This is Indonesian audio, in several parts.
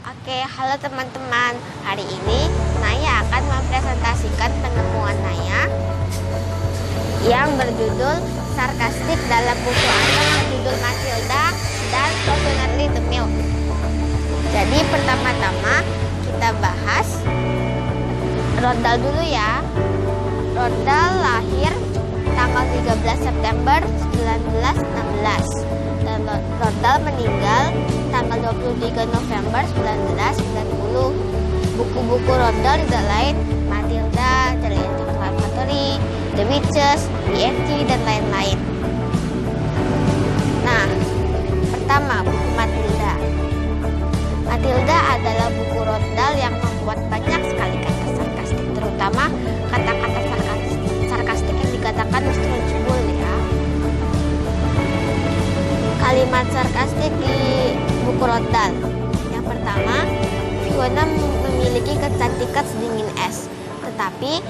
Oke, halo teman-teman. Hari ini Naya akan mempresentasikan penemuan Naya yang berjudul Sarkastik dalam buku anak berjudul Matilda dan Fortunately the Milk. Jadi pertama-tama kita bahas Rodal dulu ya. Rodal lahir tanggal 13 September 1916 dan Rodal meninggal tanggal 23 November 1990. Buku-buku Rodal tidak lain Matilda, The Electric Laboratory, The Witches, BFG, dan lain-lain. Nah, pertama buku Matilda. Matilda adalah buku Rodal yang membuat banyak sekali kata sarkastik, terutama kata-kata sarkastik yang dikatakan Mr. Lunchable ya. Kalimat sarkastik di buku Rodal. Yang pertama, Fiona memiliki kecantikan sedingin es, tetapi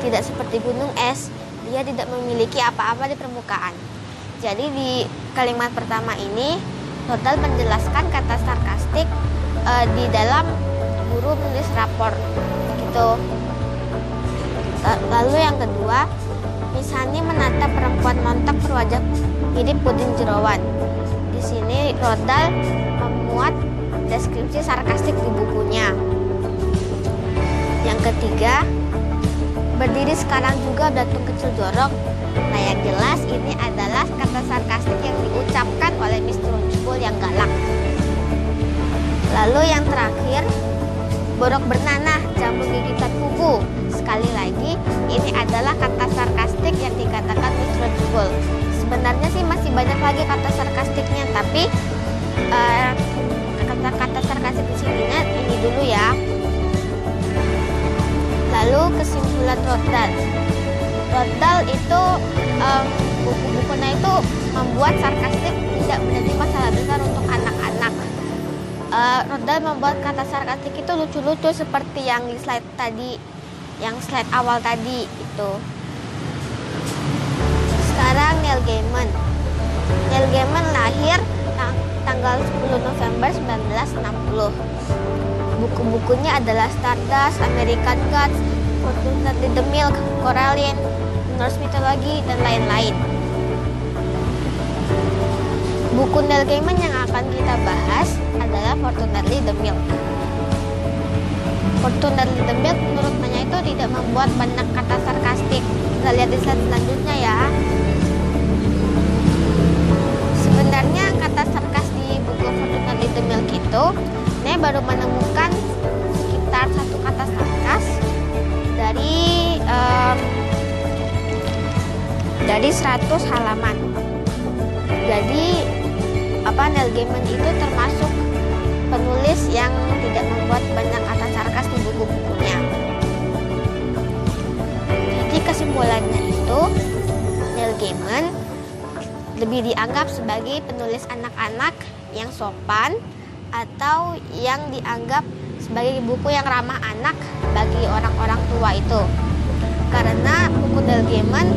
tidak seperti gunung es, dia tidak memiliki apa-apa di permukaan. Jadi di kalimat pertama ini, Rodal menjelaskan kata sarkastik di dalam guru menulis rapor gitu. Lalu yang kedua, Misani menatap perempuan montok berwajah mirip puding jerawan. Di sini Rodal memuat deskripsi sarkastik di bukunya. Yang ketiga, berdiri sekarang juga datuk kecil jorok. Nah yang jelas ini adalah kata sarkastik yang diucapkan oleh Mr. Lunchable yang galak. Lalu yang terakhir, borok bernanah, jambu gigitan kubu. Sekali lagi, ini adalah kata sarkastik yang dikatakan Mr. Lunchable. Sebenarnya sih masih banyak lagi kata sarkastiknya, tapi kata-kata sarkastik di sini ini dulu ya. Lalu kesimpulan Rodal. Rodal itu buku-bukunya itu membuat sarkastik tidak menjadi masalah besar untuk anak-anak. Rodal membuat kata sarkastik itu lucu-lucu seperti yang di slide tadi, yang slide awal tadi itu. Sekarang Neil Gaiman. Neil Gaiman lahir tanggal 10 November 1960. Buku-bukunya adalah Stardust, American Gods, Fortunately the Milk, Coraline, Norse Mythology, dan lain-lain. Buku Neil Gaiman yang akan kita bahas adalah Fortunately the Milk. Fortunately the Milk menurut Nanya itu tidak membuat banyak kata sarkastik. Kita lihat di slide selanjutnya ya. Sebenarnya kata sarkas di buku Fortunately the Milk itu Naya baru menemukan sekitar satu kata sarkas dari 100 halaman. Jadi Neil Gaiman itu termasuk penulis yang tidak membuat banyak kata sarkas di buku-bukunya. Jadi kesimpulannya itu Neil Gaiman lebih dianggap sebagai penulis anak-anak yang sopan atau yang dianggap sebagai buku yang ramah anak bagi orang-orang tua itu. Karena buku Neil Gaiman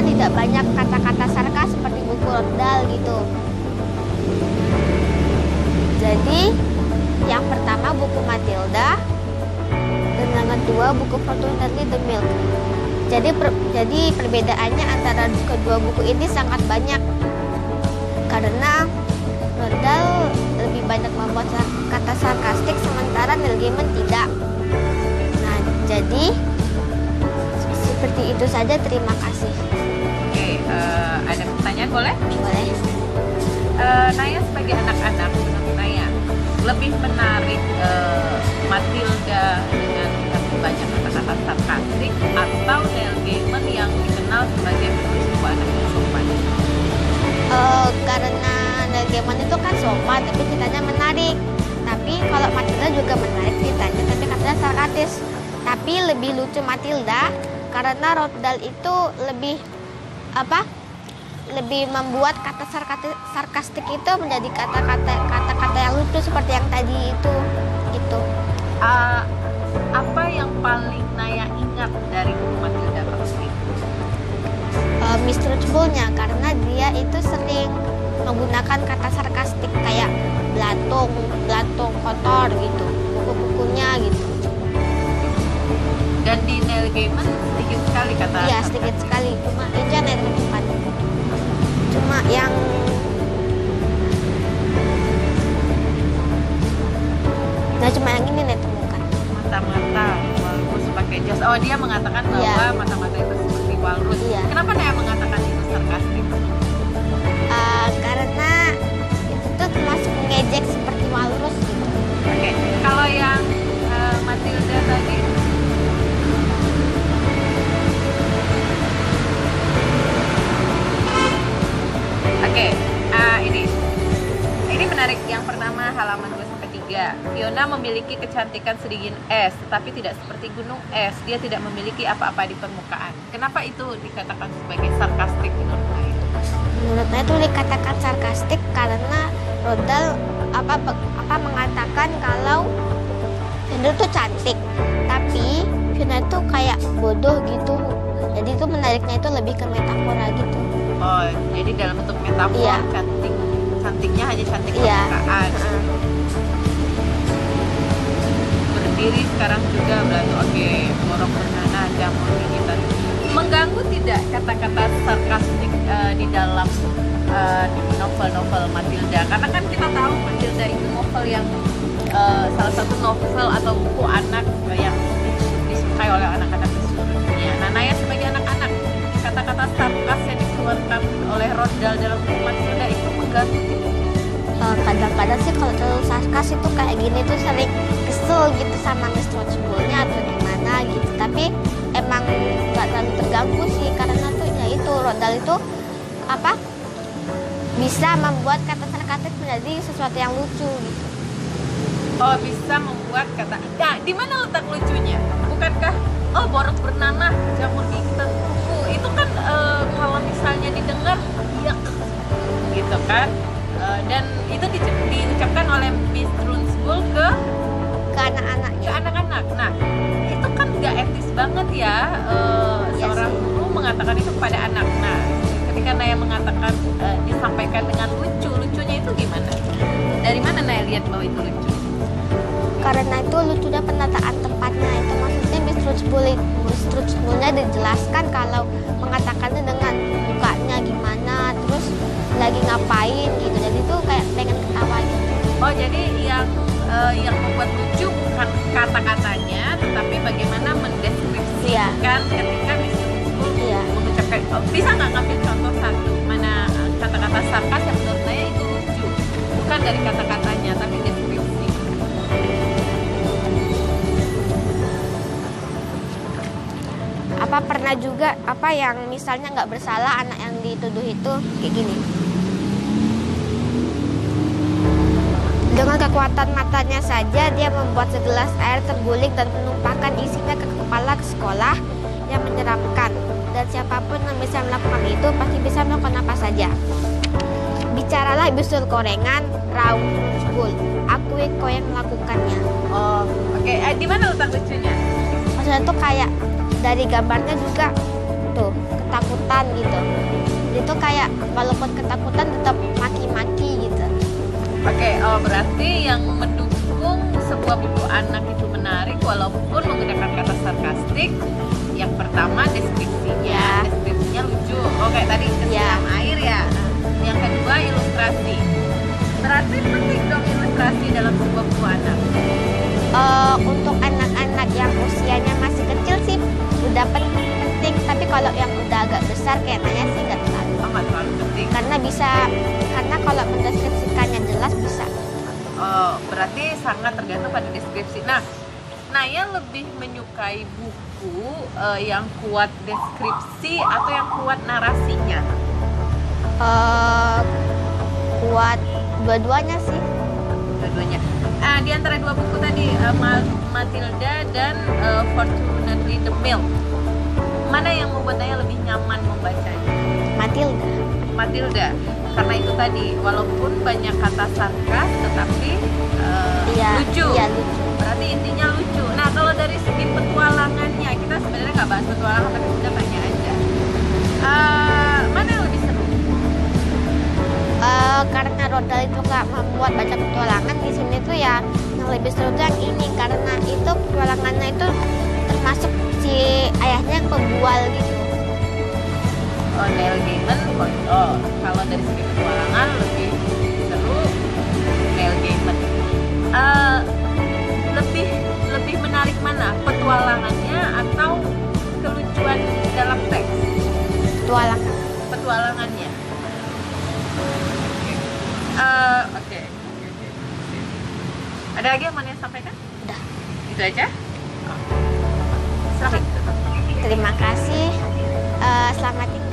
tidak banyak kata-kata sarkas seperti buku Rodal gitu. Jadi yang pertama buku Matilda dan yang kedua buku Fortunately the Milk. Jadi perbedaannya antara kedua buku ini sangat banyak. Karena Rodal lebih banyak membuat kata sarkastik sementara Neil Gaiman tidak. Nah, jadi seperti itu saja. Terima kasih. Oke, ada pertanyaan boleh? Boleh. Naya sebagai anak-anak, menurut Naya lebih menarik Matilda dengan banyak kata-kata sarkastik atau Neil Gaiman yang dikenal sebagai penulis buku anak yang sopan? Karena Neil Gaiman itu kan sopan tapi ceritanya menarik. Tapi kalau Matilda juga menarik ceritanya tapi katanya sarkastis. Tapi lebih lucu Matilda karena Rodal itu lebih membuat kata sarkastik itu menjadi kata-kata yang lucu seperti yang tadi itu gitu. Apa yang paling Naya ingat dari buku Matilda tersebut? Mr. Lunchable-nya karena dia itu sering menggunakan kata sarkastik kayak belatung, kotor gitu, buku-bukunya gitu. Dan di Neil Gaiman sedikit sekali kata. Iya, sedikit sekali, cuma itu yang saya temukan. Cuma yang cuma yang ini saya temukan. Mata-mata walrus pakai jas. Oh, dia mengatakan bahwa Iya. mata-mata itu seperti walrus. Iya. Kenapa Naya mengatakan itu sarkastik? Karena itu tuh termasuk mengejek seperti walrus gitu. Oke, kalau yang Matilda tadi, oke, ini menarik. Yang pertama halaman 2-3. Fiona memiliki kecantikan sedingin es, tetapi tidak seperti gunung es. Dia tidak memiliki apa-apa di permukaan. Kenapa itu dikatakan sebagai sarkastik menurut Naya? Menurut saya itu dikatakan sarkastik karena Rodal apa mengatakan kalau Fiona tuh cantik, tapi Fiona tuh kayak bodoh gitu. Jadi itu menariknya itu lebih ke metafora gitu. Oh, jadi dalam bentuk metafor, Iya. cantiknya hanya cantik Iya. permukaan. Berdiri sekarang juga belanja. Oke, borok bernanah, jamur gigitan. Mengganggu tidak kata-kata sarkastik di dalam novel-novel Matilda? Karena kan kita tahu Matilda itu novel yang salah satu novel atau buku anak yang disukai oleh anak-anak di seluruh dunia. Nah, Naya sebagai anak-anak, kata-kata sarkas yang dikeluarkan oleh Rodal dalam buku Matilda itu mengganggu tidak? Kadang-kadang sih kalau terlalu sarkas itu kayak gini tuh sering kesel gitu sama Miss Trunchbull-nya atau gimana gitu. Tapi emang gak terlalu terganggu sih karena tuh ya itu Rodal itu bisa membuat kata sarkastik menjadi sesuatu yang lucu gitu. Oh, bisa membuat kata. Nah, di mana letak lucunya? Bukankah borok bernanah, jamur gigitan kuku itu kan kalau misalnya didengar yak gitu kan? Dan itu diucapkan oleh Miss Trunchbull ke Anak-anaknya. anak-anak. Nah, itu kan gak etis banget ya, Iya seorang sih. guru mengatakan itu kepada anak. Nah, ketika Naya mengatakan disampaikan dengan lucunya itu gimana? Dari mana Naya lihat bahwa itu lucu? Karena itu lucunya penataan tempatnya itu maksudnya Miss Trunchbull-nya dijelaskan kalau mengatakannya dengan mukanya gimana, terus lagi ngapain gitu. Jadi tuh kayak pengen ketawa gitu. Oh, jadi yang membuat lucu bukan kata-katanya, tetapi bagaimana mendeskripsikan ketika Miss Trunchbull Iya. mengucapkan. Oh, bisa nggak ngambil contoh satu mana kata-kata sarkas yang menurut Naya itu lucu, bukan dari kata-katanya tapi deskripsi. Pernah juga yang misalnya nggak bersalah anak yang dituduh itu kayak gini. Dengan kekuatan matanya saja dia membuat segelas air terguling dan menumpahkan isinya ke kepala sekolah yang menyeramkan. Dan siapapun yang bisa melakukan itu pasti bisa melakukan apa saja. Bicaralah bisul korengan, raung Trunchbull. Akui kau yang melakukannya. Oh, oke. Di mana letak lucunya? Maksudnya tuh kayak dari gambarnya juga tuh ketakutan gitu. Jadi tuh kayak walaupun ketakutan tetap maki-maki gitu. Oke, berarti yang mendukung sebuah buku anak itu menarik walaupun menggunakan kata sarkastik. Yang pertama deskripsinya lucu. Oh, kayak tadi kesiram air ya. Yang kedua ilustrasi. Berarti penting dong ilustrasi dalam sebuah buku anak. Untuk anak-anak yang usianya masih kecil sih udah penting, tapi kalau yang udah agak besar kayaknya sih nggak terlalu. Nggak terlalu penting. Karena kalau mendeskripsikannya jelas bisa. Berarti sangat tergantung pada deskripsi. Nah, Naya lebih menyukai buku yang kuat deskripsi atau yang kuat narasinya? Kuat dua-duanya sih. Dua-duanya. Di antara dua buku tadi, Matilda dan Fortunately the Milk, mana yang membuat Naya lebih nyaman membacanya? Matilda, karena itu tadi walaupun banyak kata sarkas tetapi lucu. Iya, lucu. Berarti intinya lucu. Nah, kalau dari segi petualangannya, kita sebenarnya nggak bahas petualangan tapi kita tanya aja. Mana yang lebih seru? Karena Rodal itu nggak membuat baca petualangan, di sini tuh ya yang yang lebih seru tuh yang ini karena itu petualangannya itu termasuk si ayahnya yang pembual gitu. Oh, Neil Gaiman, oh, kalau dari segi petualangan lebih seru Neil Gaiman. Lebih lebih menarik mana, petualangannya atau kelucuan dalam teks? Petualangan. Petualangannya. Oke. Ada lagi yang mau Nia sampaikan? Udah. Itu aja? Oh. Silakan. Terima kasih. Selamat tinggal.